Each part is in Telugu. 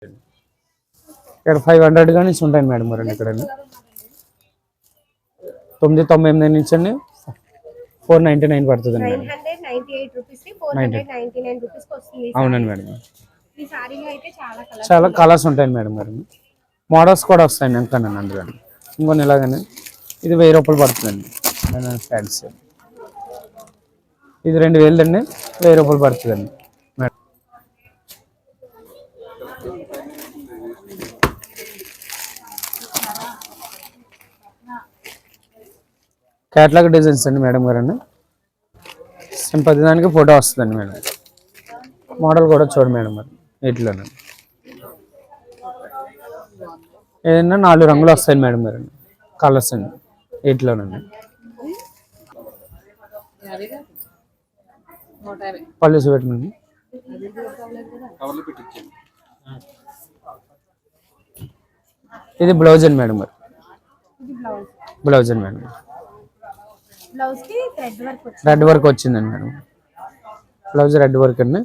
ఇక్కడ 500 గా నుంచి ఉంటాయి మేడం మరి ఇక్కడ 998 నుంచి అండి 499 పడుతుంది అండి. 998 రూపీస్ కి 499 రూపీస్ కి వస్తుంది. అవునండి మేడం. ఈ సారీలో అయితే చాలా కలర్స్ ఉంటాయి మేడం మరి మోడల్స్ కూడా వస్తాయండి ఇంకా అందులో ఇంకొన్ని ఇలాగనే ఇది 1000 రూపాయలు పడుతుందండి ఫ్యాన్సీ. ఇది 2000 అండి 1000 రూపాయలు పడుతుందండి మేడం. క్యాట్లాగ్ డిజైన్స్ అండి మేడం గారండి. ప్రతి దానికి ఫోటో వస్తుందండి మేడం. మోడల్ కూడా చూడండి మేడం మరి వీటిలోనండి ఏదైనా 4 రంగులు వస్తాయి మేడం గారు కలర్స్ అండి వీటిలోనండి. పళ్ళు చూపెట్టండి. ఇది బ్లౌజ్ అండి మేడం మరి బ్లౌజ్ అండి మేడం. రెడ్ వర్క్ వచ్చిందండి మేడం. బ్లౌజ్ రెడ్ వర్క్ అండి.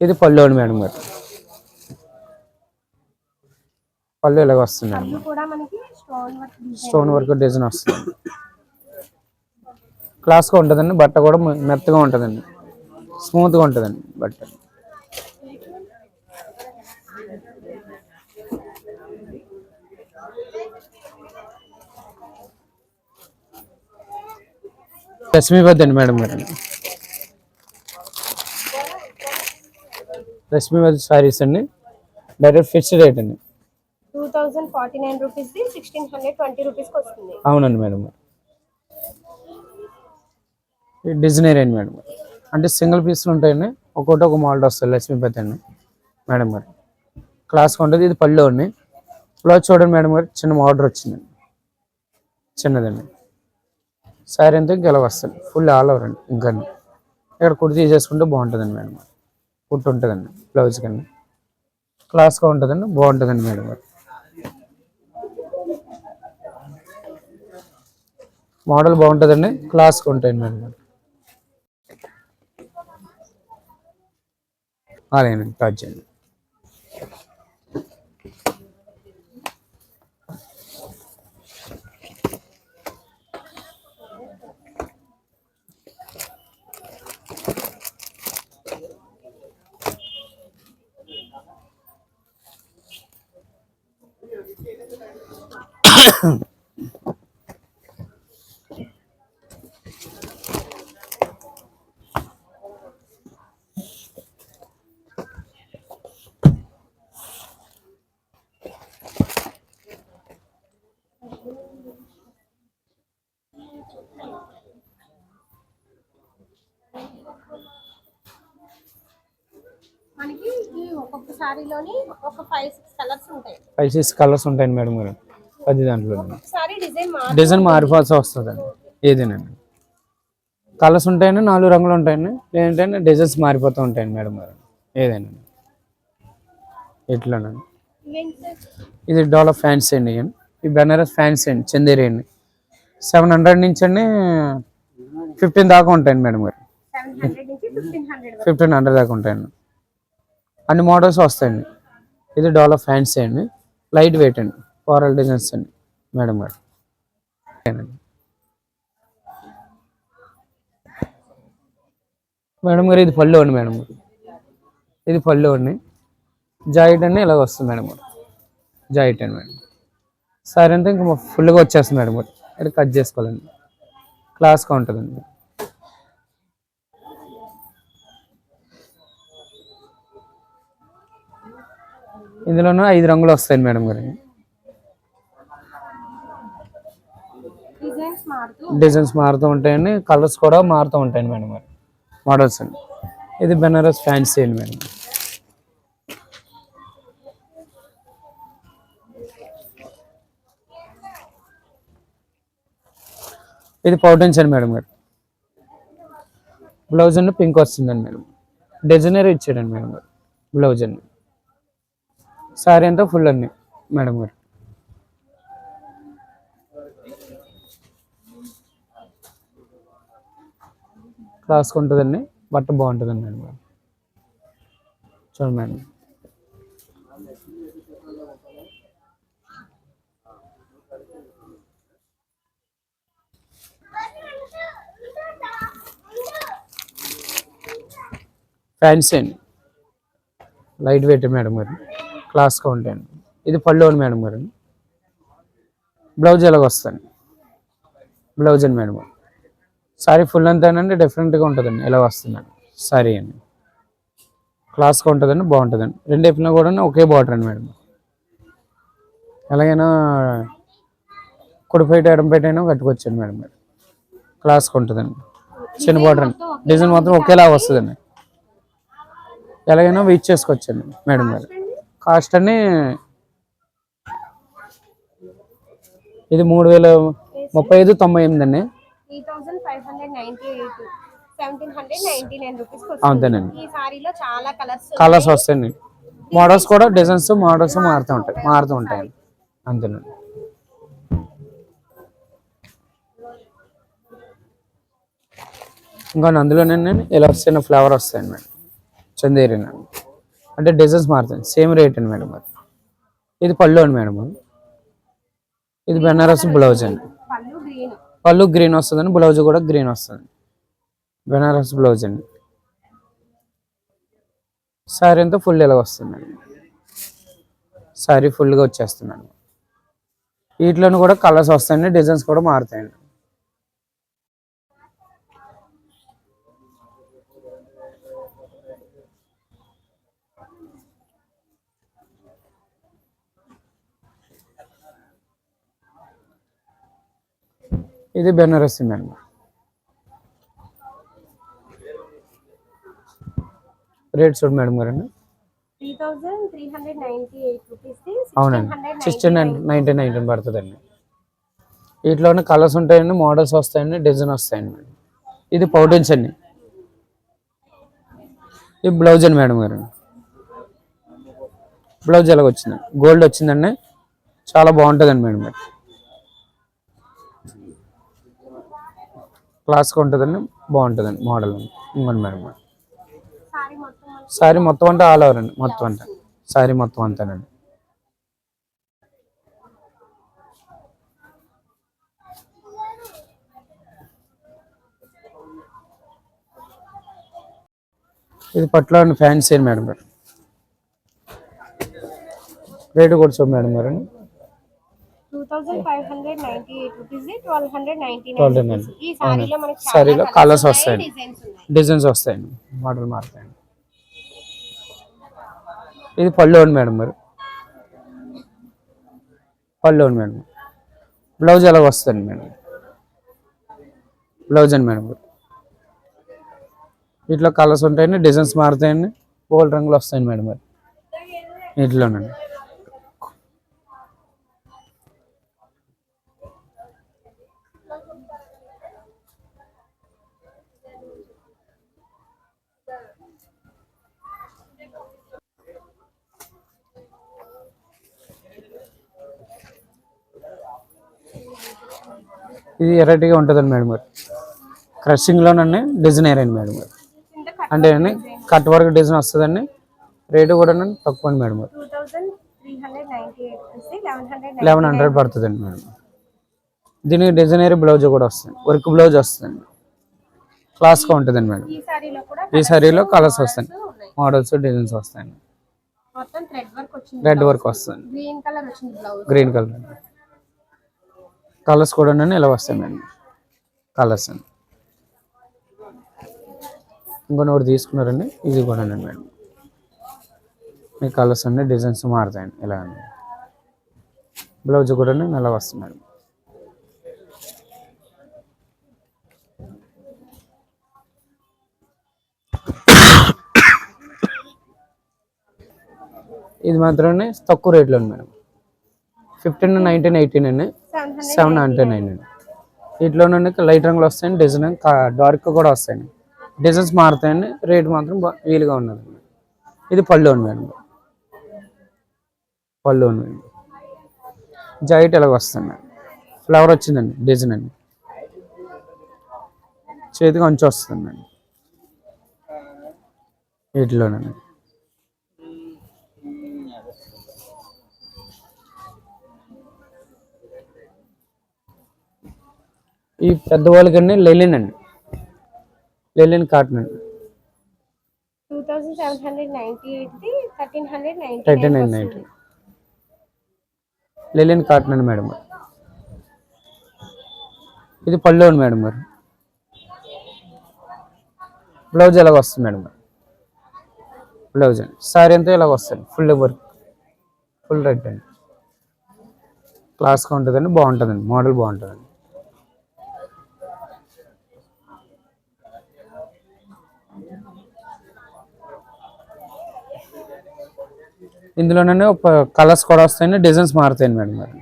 ఇది పళ్ళు అండి మేడం గారు. పళ్ళు ఇలాగ వస్తుందండి. స్టోన్ వర్క్ డిజైన్ వస్తుంది. క్లాస్గా ఉంటుందండి. బట్ట కూడా మెత్తగా ఉంటుందండి. స్మూత్గా ఉంటుందండి బట్ట. లక్ష్మీపతి అండి మేడం గారు. లక్ష్మీపతి సారీస్ అండి. డైరెక్ట్ ఫిక్స్డ్ రేట్ అండి. 2049 రూపీస్ ది 1620 రూపీస్ కి వస్తుంది. అవునండి మేడం. డిజైనర్ అండి మేడం. అంటే సింగిల్ పీస్లు ఉంటాయండి. ఒక్కొక్కటి ఒక మోడల్ వస్తుంది. లక్ష్మీపతి అండి మేడం గారు. క్లాస్గా ఉంటుంది. ఇది పళ్ళు అండి. బ్లౌజ్ చూడండి మేడం గారు. చిన్న ఆర్డర్ వచ్చిందండి. చిన్నదండి. సారీ అంతా ఇంకా ఇలా వస్తుంది. ఫుల్ ఆల్ ఓవర్ అండి. ఇంకా ఇక్కడ కుర్తి తీసేసుకుంటే బాగుంటుందండి మేడం. కుట్టు ఉంటుందండి బ్లౌజ్ కన్నా. క్లాస్గా ఉంటుందండి. బాగుంటుందండి మేడం గారు. మోడల్ బాగుంటుందండి. క్లాస్గా ఉంటాయండి మేడం గారు. అలాగేనండి ప్యాక్ చేయండి. మనకి ఒక్కొక్క సారీలోని ఒక 5-6 కలర్స్ ఉంటాయి. 5-6 కలర్స్ ఉంటాయండి మేడం గారు. 10 దాంట్లో సారీ డిజైన్ మారిపోవాల్సి వస్తుందండి. ఏదేనండి కలర్స్ ఉంటాయండి. 4 రంగులు ఉంటాయండి. ఏంటంటే డిజైన్స్ మారిపోతూ ఉంటాయండి మేడం గారు. ఏదైనా ఎట్లానండి. ఇది డోలా ఫ్యాన్సీ అండి. ఈ బెనారస్ ఫ్యాన్సీ అండి. చందేరి అండి. 700 నుంచి అండి 15 దాకా ఉంటాయండి మేడం గారు. 1500 దాకా ఉంటాయండి. అన్ని మోడల్స్ వస్తాయండి. ఇది డోలా ఫ్యాన్సీ అండి. లైట్ వెయిట్ అండి. ఫ్లోరల్ డిజైన్స్ అండి మేడం గారు. మేడం గారు ఇది పళ్ళు అండి మేడం గారు. ఇది పళ్ళు అండి. జాయిట్ అండి ఇలాగ వస్తుంది మేడం గారు. జాయిట్ అండి మేడం. సారీ అంతా ఇంకా ఫుల్గా వచ్చేస్తుంది మేడం గారు. ఇక్కడ కట్ చేసుకోవాలండి. క్లాస్గా ఉంటుందండి. ఇందులోనూ 5 రంగులు వస్తాయి మేడం గారు. డిజైన్స్ మారుతూ ఉంటాయండి. కలర్స్ కూడా మారుతూ ఉంటాయండి మేడం గారు. మోడల్స్ అండి. ఇది బెనారస్ ఫ్యాన్సీ అండి మేడం. ఇది పౌటెన్స్ అండి మేడం గారు. బ్లౌజ్ అండి పింక్ వస్తుందండి మేడం. డిజైనర్ ఇచ్చాడండి మేడం గారు. బ్లౌజ్ అండి. సారీ అంతా ఫుల్ అండి మేడం గారు. క్లాస్గా ఉంటుందండి. బట్ట బాగుంటుందండి మేడం గారు. చూడండి మేడం. ఫ్యాన్సీ అండి, లైట్ వెయిట్ మేడం గారు, క్లాస్గా ఉంటాయండి. ఇది పళ్ళు మేడం గారు. బ్లౌజ్ ఎలాగ వస్తుంది, బ్లౌజ్ అండి మేడం గారు. సారీ ఫుల్ అంతా అండి డిఫరెంట్గా ఉంటుందండి, ఎలా వస్తుందండి సారీ అండి, క్లాస్గా ఉంటుందండి, బాగుంటుందండి. రెండు వైపులా కూడా ఒకే బార్డర్ అండి మేడం. ఎలాగైనా కుడిపేట ఎడంపేట అయినా కట్టుకోవచ్చండి మేడం గారు, క్లాస్గా ఉంటుందండి. చిన్న బార్డర్ అండి, డిజైన్ మాత్రం ఒకేలా వస్తుందండి. ఎలాగైనా వెయిట్ చేసుకోవచ్చండి మేడం గారు. కాస్ట్ అన్ని ఇది 3035.98 అండి. 3598 1799 రూపీస్ అంతేనండి. ఈ సారీలో చాలా కలర్స్ వస్తాయండి, మోడల్స్ కూడా డిజైన్స్ మోడల్స్ మారుతూ ఉంటాయండి. అంతేనండి. ఇంకా అందులోనే ఇలా చిన్న ఫ్లేవర్ వస్తాయండి మేడం, చందేరి అంటే డిజైన్స్ మారుతాయి, సేమ్ రేట్ అండి మేడం గారు. ఇది పళ్ళు అండి మేడం. ఇది బెనారస్ బ్లౌజ్ అండి, పళ్ళు గ్రీన్ వస్తుందండి, బ్లౌజ్ కూడా గ్రీన్ వస్తుంది. బెనారస్ బ్లౌజ్ అండి. శారీ అంతా ఫుల్ ఇలా వస్తుందండి, శారీ ఫుల్గా వచ్చేస్తున్నాను. వీటిలోనూ కూడా కలర్స్ వస్తాయండి, డిజైన్స్ కూడా మారుతాయండి. ఇది బెనారస్ మేడం, రేట్ చూడు మేడం గారు. 3398 రూపీస్ అవునండి, 1699 పడుతుందండి. వీటిలోనే కలర్స్ ఉంటాయండి, మోడల్స్ వస్తాయండి, డిజైన్ వస్తాయండి. ఇది పౌడెన్స్ అండి, ఇది బ్లౌజ్ అండి మేడం గారు. బ్లౌజ్ ఎలాగ వచ్చింది, గోల్డ్ వచ్చిందండి, చాలా బాగుంటుందండి మేడం గారు, క్లాస్గా ఉంటుందండి, బాగుంటుందండి మోడల్. ఇంకోండి మేడం గారు, శారీ మొత్తం అంటే ఆల్ ఓవర్ అండి, మొత్తం అంటే శారీ మొత్తం అంతేనండి. ఇది పట్లో ఫ్యాన్సీ అండి మేడం గారు. రేటు కూడా చూడు మేడం గారు. 2598 రూపీస్ 1299 ఈ సారీలో మనకి సారీలో కలర్స్ వస్తాయండి, డిజైన్స్ వస్తాయండి, మోడల్ మారుతాయండి. ఇది పళ్ళు అండి మేడం గారు, పళ్ళు అండి మేడం. బ్లౌజ్ ఎలాగ వస్తుంది మేడం, బ్లౌజ్ అండి మేడం గారు. వీటిలో కలర్స్ ఉంటాయండి, డిజైన్స్ మారుతాయండి, గోల్డ్ రంగులు వస్తాయండి మేడం గారు వీటిలోనండి. ఇది వెరైటీగా ఉంటుందండి మేడం గారు, క్రషింగ్లోనండి డిజైనర్ అండి మేడం గారు. అంటే అండి కట్ వర్క్ డిజైన్ వస్తుందండి, రేటు కూడా తక్కువ అండి మేడం గారు. 1100 పడుతుందండి మేడం. దీనికి డిజైనర్ బ్లౌజ్ కూడా వస్తుంది, వర్క్ బ్లౌజ్ వస్తుంది, క్లాస్గా ఉంటుందండి మేడం. ఈ సారీలో కలర్స్ వస్తాయి, మోడల్స్ డిజైన్స్ వస్తాయండి. రెడ్ వర్క్ వస్తుంది, గ్రీన్ కలర్ కలర్స్ కూడా ఇలా వస్తాయి మేడం, కలర్స్ అండి. ఇంకొన్ని ఒకటి తీసుకున్నారండి, ఇది కూడా మేడం. ఈ కలర్స్ అన్ని డిజైన్స్ మారుతాయండి, ఇలా అండి. బ్లౌజ్ కూడా ఇలా వస్తుంది మేడం. ఇది మాత్రమే తక్కువ రేట్లో ఉంది మేడం, 151918 అండి, 799 అండి. వీటిలో నుండి లైట్ రంగులు వస్తాయండి, డిజైన్ డార్క్ కూడా వస్తాయండి, డిజైన్స్ మారుతాయండి, రేట్ మాత్రం వీలుగా ఉన్నది. ఇది పళ్ళు అండి మేడం, పళ్ళు అండి. జాకెట్ ఎలాగ వస్తుంది, ఫ్లవర్ వచ్చిందండి, డిజైన్ అండి, చేతికి అంచు వస్తుందండి వీటిలోనండి. ఈ పెద్దవాళ్ళకన్నీ లెలిన్ అండి, లెలిన్ కాటన్ అండి. 2798 1399 39.90 లెలిన్ కాటన్ అండి మేడం. ఇది పళ్ళు అండి మేడం గారు. బ్లౌజ్ ఎలాగ వస్తుంది మేడం గారు? బ్లౌజ్ అండి. సారీ అంతా ఇలాగ వస్తుంది, ఫుల్ వర్క్, ఫుల్ రెడ్ అండి. క్లాస్గా ఉంటుందండి, బాగుంటుందండి, మోడల్ బాగుంటుందండి. ఇందులోనే ఒక కలర్స్ కూడా వస్తాయండి, డిజైన్స్ మారుతాయండి మేడం గారు.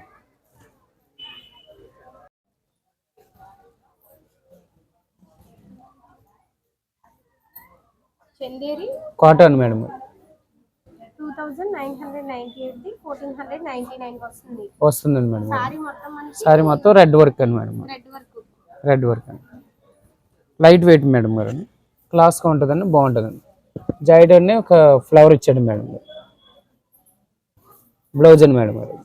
చందేరి కాటన్ మేడం గారు. 2998 1499 వస్తుంది. వస్తుందండి మేడం గారు. సారీ మొత్తం మనకి సారీ మొత్తం రెడ్ వర్క్ అండి మేడం గారు. Red work. రెడ్ వర్క్ అండి, లైట్ వెయిట్ మేడం గారు. క్లాస్గా ఉంటుందండి, బాగుంటుందండి. జాయిడ్ అన్ని ఒక ఫ్లవర్ ఇచ్చాడు మేడం గారు. బ్లౌజ్ అండి మేడం గారు.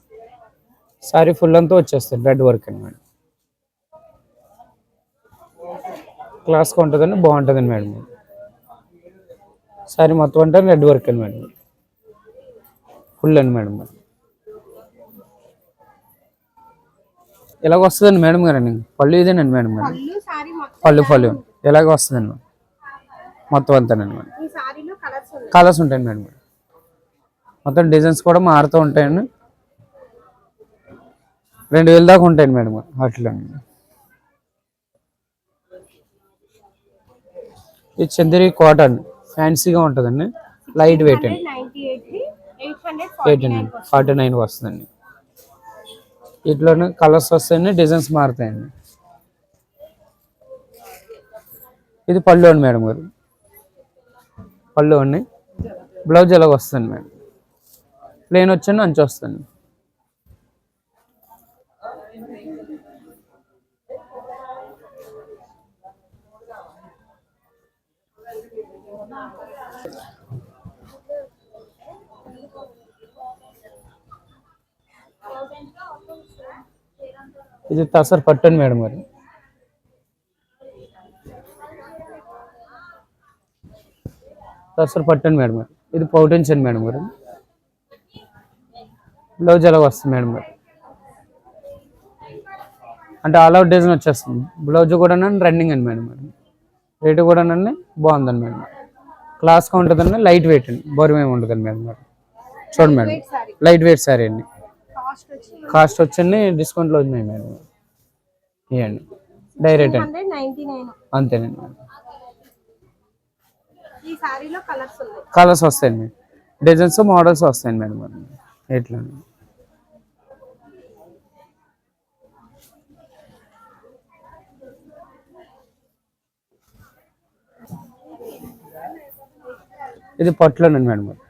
సారీ ఫుల్ అంతా వచ్చేస్తుంది, రెడ్ వర్క్ అండి మేడం. క్లాస్గా ఉంటుందండి, బాగుంటుందండి మేడం గారు. సారీ మొత్తం అంటే రెడ్ వర్క్ అండి మేడం, ఫుల్ అండి మేడం గారు. ఇలాగ వస్తుందండి మేడం గారండి. పళ్ళు ఇదేనండి మేడం గారు. పళ్ళు సారీ మొత్తం పళ్ళు ఇలాగ వస్తుందండి మొత్తం అంతానండి మేడం. ఈ సారీలో కలర్స్ ఉన్నాయి. కలర్స్ ఉంటాయండి మేడం గారు. మొత్తం డిజైన్స్ కూడా మారుతూ ఉంటాయండి. 2000 దాకా ఉంటాయండి మేడం గారు వాటిలో. ఈ చందేరి కాటన్ ఫ్యాన్సీగా ఉంటుందండి, లైట్ వెయిట్ అండి. 849 వస్తుందండి. వీటిలోనే కలర్స్ వస్తాయండి, డిజైన్స్ మారుతాయండి. ఇది పళ్ళు అండి మేడం గారు. పళ్ళు అండి. బ్లౌజ్ ఎలాగ వస్తుంది మేడం? ప్లెయిన్ వచ్చండి, అంచు వస్తుంది. ఇది తసర్ పట్టు అండి మేడం గారు. తసర్ పట్టు అండి మేడం గారు. ఇది పౌటెన్స్ అండి మేడం గారు. బ్లౌజ్ ఎలా వస్తుంది మేడం గారు? అంటే ఆల్ అవుట్ డిజైన్ వచ్చేస్తుంది. బ్లౌజ్ కూడా రన్నింగ్ అండి మేడం గారు. రేటు కూడా బాగుందండి మేడం. క్లాస్గా ఉంటుందండి, లైట్ వెయిట్ అండి, బరువు ఏమి ఉంటుందండి మేడం గారు. చూడండి మేడం, లైట్ వెయిట్ సారీ అండి. కాస్ట్ వచ్చండి డిస్కౌంట్లో ఉన్నాయి మేడం గారు. ఇవ్వండి డైరెక్ట్ అండి, 1699. అంతేనండి మేడం. ఈ సారీలో కలర్స్ ఉన్నాయి. కలర్స్ వస్తాయండి, డిజైన్స్ మోడల్స్ వస్తాయండి మేడం గారు. ఎట్లా ఇది పట్టులోనండి మేడం గారు.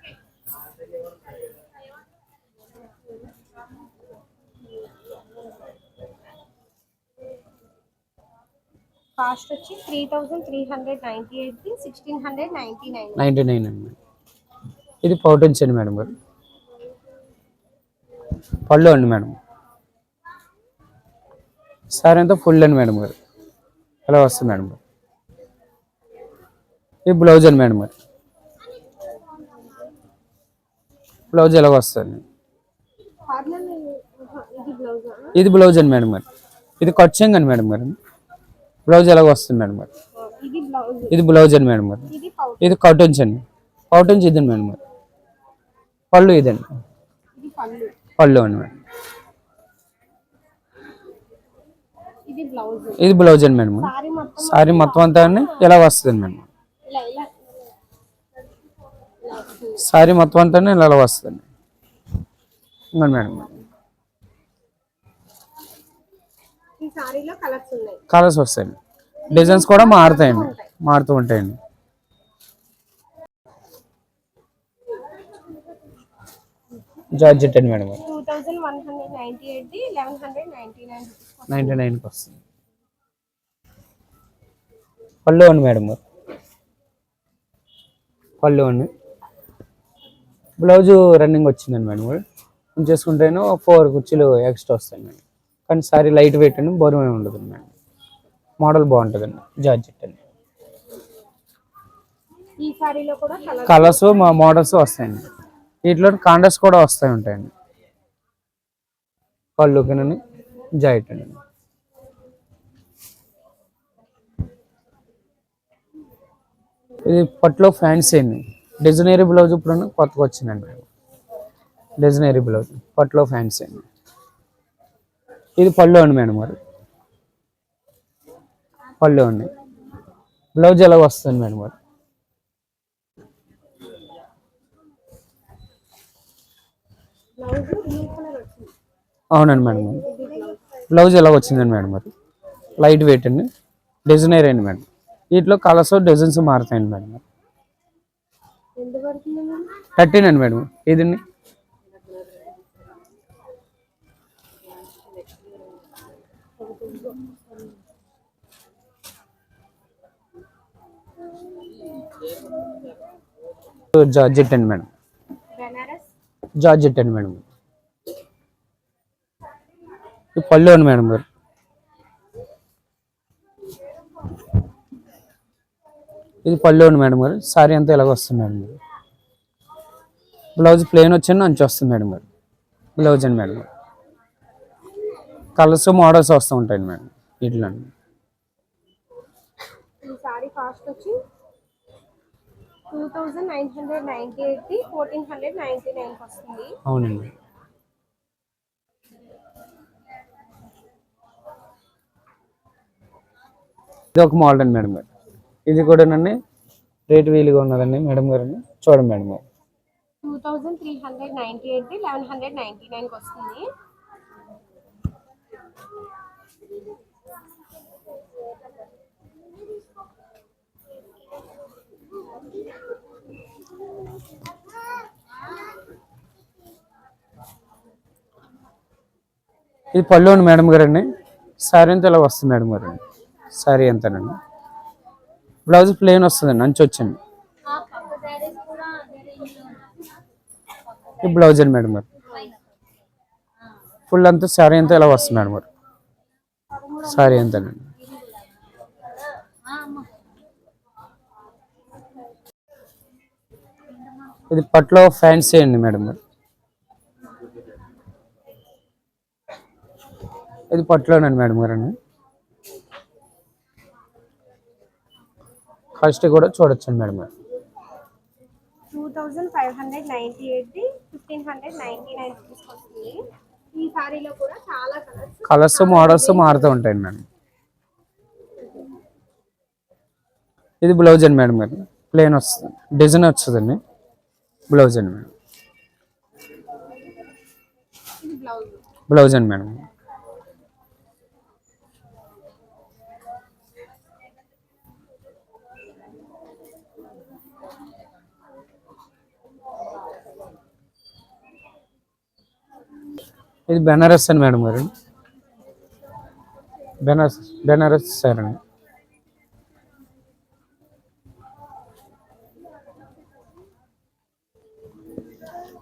కాస్ట్ వచ్చి 3398 1699. 99 అండి. ఇది పౌటెన్స్ అండి మేడం గారు. పళ్ళు అండి మేడం. సారీ అంతా ఫుల్ అండి మేడం గారు. ఎలా వస్తుంది మేడం గారు? ఇది బ్లౌజ్ అండి మేడం గారు. బ్లౌజ్ ఎలా వస్తుంది? ఇది బ్లౌజ్ అండి మేడం గారు. ఇది కట్ చేయండి అండి మేడం గారు. బ్లౌజ్ ఎలాగ వస్తుంది మేడం గారు? ఇది బ్లౌజ్ అండి మేడం గారు. ఇది కౌటెన్స్ అండి. కౌటెన్స్ ఇదండి మేడం గారు. పళ్ళు ఇదండి, పళ్ళు అండి మేడం. ఇది బ్లౌజ్ అండి మేడం. సారీ మొత్తం అంతా అండి ఎలా వస్తుంది మేడం? సారీ మొత్తం అంతా ఇలా వస్తుంది మేడం. ఈ సారీలో కలర్స్ ఉన్నాయి. కలర్స్ వస్తాయండి, డిజైన్స్ కూడా మారుతూ ఉంటాయండి. జార్జెట్ అండి మేడం గారు. 2198 1199 99కి వస్తుంది. పళ్ళు అండి మేడం గారు. పళ్ళు అండి, బ్లౌజ్ రన్నింగ్ వచ్చిందండి మేడం గారు. చేసుకుంటేనే 4 కుర్చీలు ఎక్స్ట్రా వస్తాయి మేడం. కానీ సారీ లైట్ వెయిట్ అండి, బరువు ఏమి ఉండదు మేడం. మోడల్ బాగుంటుందండి, జార్జెట్ అండి. ఈ సారీలో కూడా కలర్స్ మా మోడల్స్ వస్తాయండి. వీటిలో కాంట్రాస్ట్ కూడా వస్తాయి ఉంటాయండి. పళ్ళు కింద జాకెట్ అండి. ఇది పట్లో ఫ్యాన్సీ అండి. డిజైనరీ బ్లౌజ్ ఇప్పుడు కొత్తగా వచ్చిందండి మేడం. డిజైనరీ బ్లౌజ్ పట్లో ఫ్యాన్సీ అండి. ఇది పళ్ళు అండి మేడం గారు. పళ్ళు అండి. బ్లౌజ్ ఎలా వస్తుంది మేడం గారు? అవునండి మేడం గారు. బ్లౌజ్ ఎలా వచ్చిందండి మేడం గారు? లైట్ వెయిట్ అండి, డిజైనర్ అండి మేడం. వీటిలో కలర్స్ డిజైన్స్ మారుతాయండి మేడం గారు. 13 అండి మేడం. ఇదండి జార్జెట్ అండి మేడం. జార్జెట్ అండి మేడం. ఇది పళ్ళు అండి మేడం గారు. ఇది పళ్ళు అండి మేడం గారు. సారీ అంతా ఇలాగ వస్తుంది మేడం గారు. బ్లౌజ్ ప్లెయిన్ వచ్చి అంచు వస్తుంది మేడం గారు. బ్లౌజ్ అండి మేడం గారు. కలర్స్ మోడల్స్ వస్తూ ఉంటాయండి మేడం వీటిలో. ఈ సారీ కాస్ట్ వచ్చి 2998 1499 వస్తుంది. అవునండి. ఇది ఒక మోడల్ అండి మేడం గారు. ఇది కూడా నన్ను రేట్ వీలుగా ఉన్నదండి మేడం గారు. చూడండి మేడం గారు. 2398 1199 వస్తుంది. ఇది పళ్ళు అండి మేడం గారు అండి. సారీ అంతా ఇలా వస్తుంది మేడం గారు అండి. సారీ అంతానండి. బ్లౌజ్ ప్లెయిన్ వస్తుందండి, అంచు వచ్చింది. ఈ బ్లౌజ్ అండి మేడం గారు. ఫుల్ అంతా సారీ అంతా ఇలా వస్తుంది మేడం గారు. సారీ అంతానండి. ఇది పట్లో ఫ్యాన్సీ అండి మేడం గారు. ఇది పట్లోనండి మేడం గారు అండి. కాస్ట్ కూడా చూడొచ్చండి మేడం గారు. 2598 1599 వస్తుంది. ఈ సారీలో కూడా చాలా కలర్స్ మోడల్స్ మారుతూ ఉంటాయండి మేడం. ఇది బ్లౌజ్ అండి మేడం గారు. ప్లెయిన్ వస్తుంది, డిజైన్ వస్తుందండి. బ్లౌజ్ అండి మేడం. బ్లౌజ్ అండి మేడం. ఇది బెనారస్ అండి మేడం గారు. బెనారస్ సార్ అండి.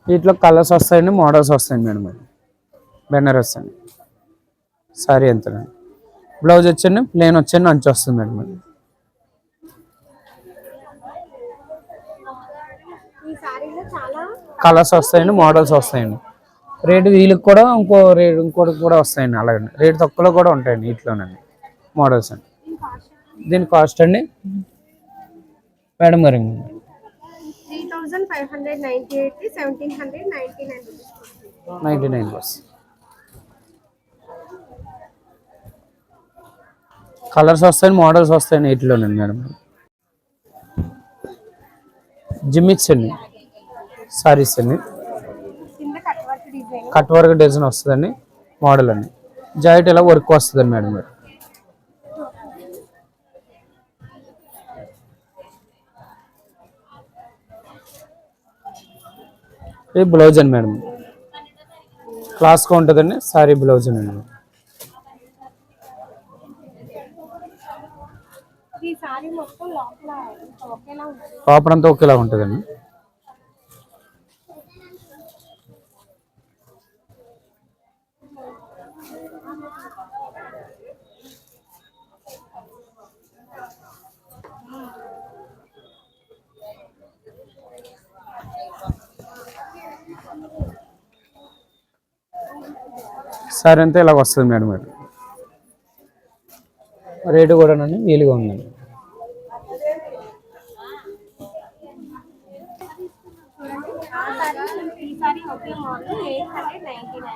వీటిలో కలర్స్ వస్తాయండి, మోడల్స్ వస్తాయండి మేడం గారు. బెనారస్ అండి. సారీ ఎంతనండి. బ్లౌజ్ వచ్చండి ప్లెయిన్ వచ్చండి, అంచు వస్తుంది మేడం గారు. కలర్స్ వస్తాయండి, మోడల్స్ వస్తాయండి. రేటు వీళ్ళకి కూడా ఇంకోటి కూడా వస్తాయండి. అలాగే రేటు తక్కువలో కూడా ఉంటాయండి వీటిలోనండి మోడల్స్ అండి. దీని కాస్ట్ అండి మేడం గారు 3598 1799 99 బస్. కలర్స్ వస్తాయండి, మోడల్స్ వస్తాయండి వీటిలోనండి మేడం. జిమ్మిక్స్ అండి సారీస్ అండి. కట్ వర్క్ డిజైన్ వస్తుందండి. మోడల్ అండి. జాకెట్ ఇలా వర్క్ వస్తుందండి మేడం గారు. ఇది బ్లౌజ్ అండి మేడం. క్లాస్గా ఉంటుందండి సారీ. బ్లౌజ్ అండి. లోపల అంతా ఒకేలా ఉంటుందండి. సారీ అంతా ఇలాగ వస్తుంది మేడం గారు. రేటు కూడా వీలుగా ఉందండి. ఈ సారీ ఒకే మోడల్ 899.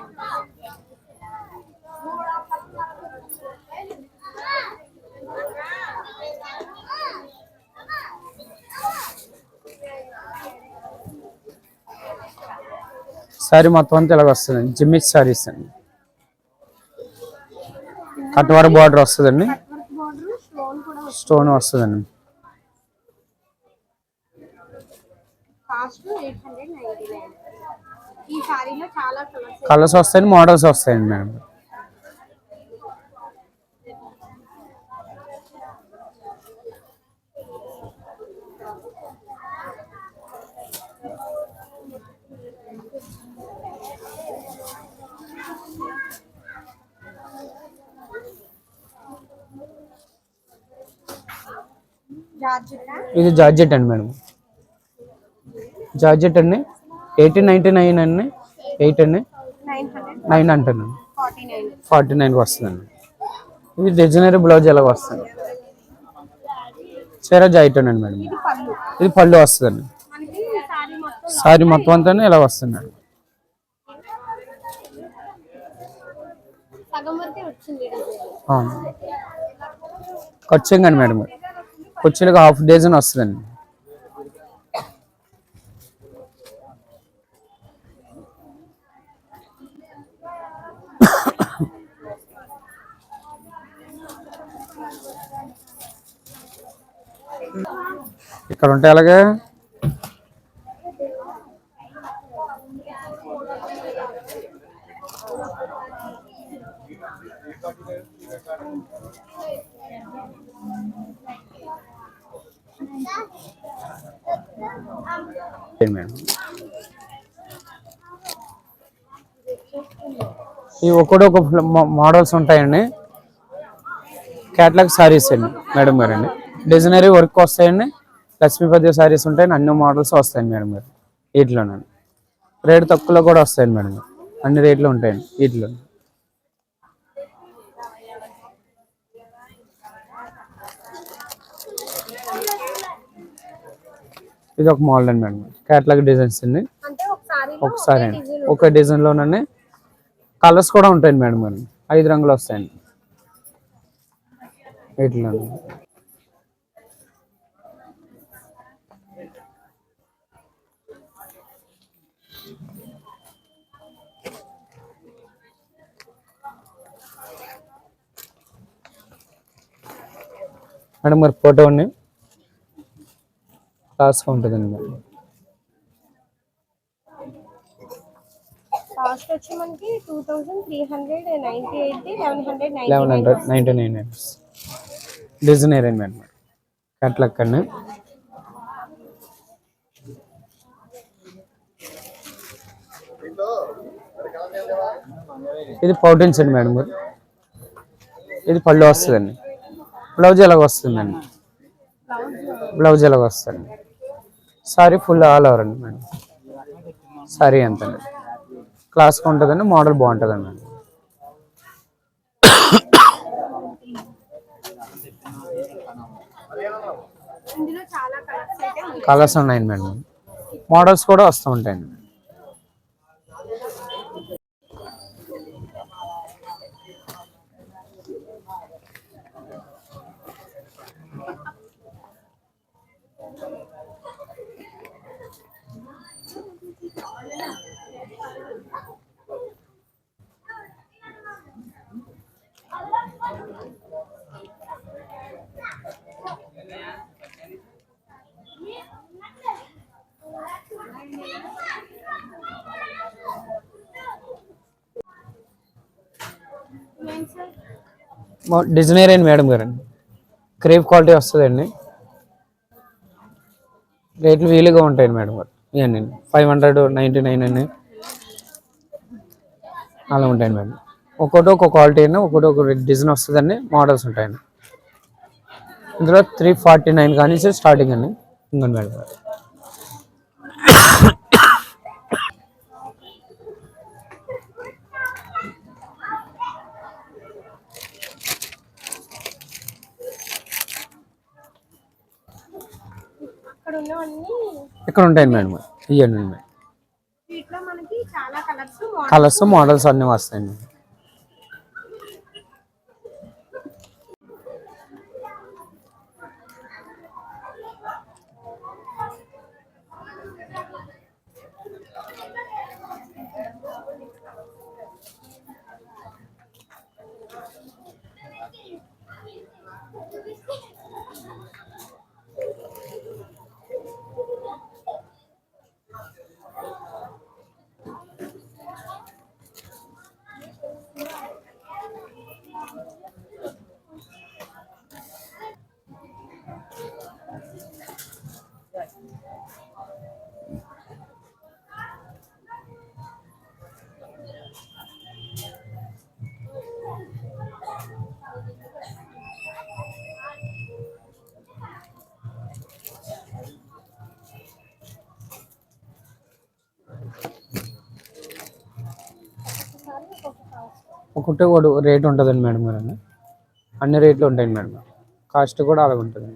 సారీ మొత్తం అంతా ఇలాగ వస్తుందండి. జిమ్మిచ్ సారీస్ అండి. కట్వార బార్డర్ వస్తుందండి. స్టోన్ వస్తుందండి. కాస్ట్ 899. ఈ సారీలో చాలా కలర్స్ వస్తాయండి, మోడల్స్ వస్తాయండి మేడం. ఇది జార్జెట్ అండి మేడం. జార్జెట్ అండి 1899 అండి. 8 అండి 9 అంటాను. 49 వస్తుందండి. ఇది డిజైనరీ బ్లౌజ్ ఎలాగ వస్తుంది. చీర జాయిట్ అండి మేడం. ఇది పళ్ళు వస్తుందండి. సారీ మొత్తం అంతా ఇలా వస్తుంది మేడం. ఖర్చు కానీ మేడం కుర్చీలకు హాఫ్ డజన్ వస్తుందండి. ఇక్కడ ఉంటాయి అలాగే. మేడం ఇవి ఒక్కొక్క మోడల్స్ ఉంటాయండి. క్యాటలాగ్ సారీస్ అండి మేడం గారు అండి. డిజైనరీ వర్క్ వస్తాయండి. లక్ష్మీపతి సారీస్ ఉంటాయండి. అన్ని మోడల్స్ వస్తాయండి మేడం గారు. వీటిలోనండి రేటు తక్కువలో కూడా వస్తాయండి మేడం గారు. అన్ని రేట్లు ఉంటాయండి వీటిలో. ఇది ఒక మోడల్ అండి మేడం. క్యాటలాగ్ డిజైన్స్ అండి. ఒకసారి అండి ఒక డిజైన్లోనండి కలర్స్ కూడా ఉంటాయండి మేడం గారు. 5 రంగులు వస్తాయండి వీటిలో. మేడం మరి ఫోటో అండి క్లాస్గా ఉంటుందండి మేడం. కాస్ట్ వచ్చి మనకి 2398, 1199 డిజైనర్ అండి మేడం. క్యాటలాగ్ అండి. ఇది పౌటెన్స్ అండి మేడం గారు. ఇది పళ్ళు వస్తుందండి. బ్లౌజ్ ఎలాగ వస్తుందండి. బ్లౌజ్ ఎలాగ వస్తుంది. సారీ ఫుల్ ఆల్ ఓవర్ అండి మేడం. సారీ ఎంత క్లాస్గా ఉంటుందండి. మోడల్ బాగుంటుందండి మేడం. కలర్స్ ఉన్నాయండి మేడం. మోడల్స్ కూడా వస్తూ ఉంటాయండి. డిజైనర్ అండి మేడం గారు అండి. క్రేప్ క్వాలిటీ వస్తుందండి. రేట్లు వీలుగా ఉంటాయండి మేడం గారు. ఇవన్నీ 599 అండి అలా ఉంటాయండి మేడం. ఒక్కొక్కటి ఒక్కొక్క క్వాలిటీ అండి. ఒక్కొక్కటి ఒక డిజైన్ వస్తుందండి. మోడల్స్ ఉంటాయండి. ఇందులో 349 కానీ స్టార్టింగ్ అండి. ఇంకోండి మేడం గారు. పైన అన్ని ఇక్కడ ఉంటాయండి మేడం గారు. ఇవ్వండి మేడం. వీటిలో మనకి చాలా కలర్స్ కలర్స్ మోడల్స్ అన్నీ వస్తాయండి. ఒక్కొక్కటి ఒక రేట్ ఉంటుందండి మేడం గారు. అన్ని రేట్లు ఉంటాయండి మేడం. కాస్ట్ కూడా అలాగ ఉంటుంది.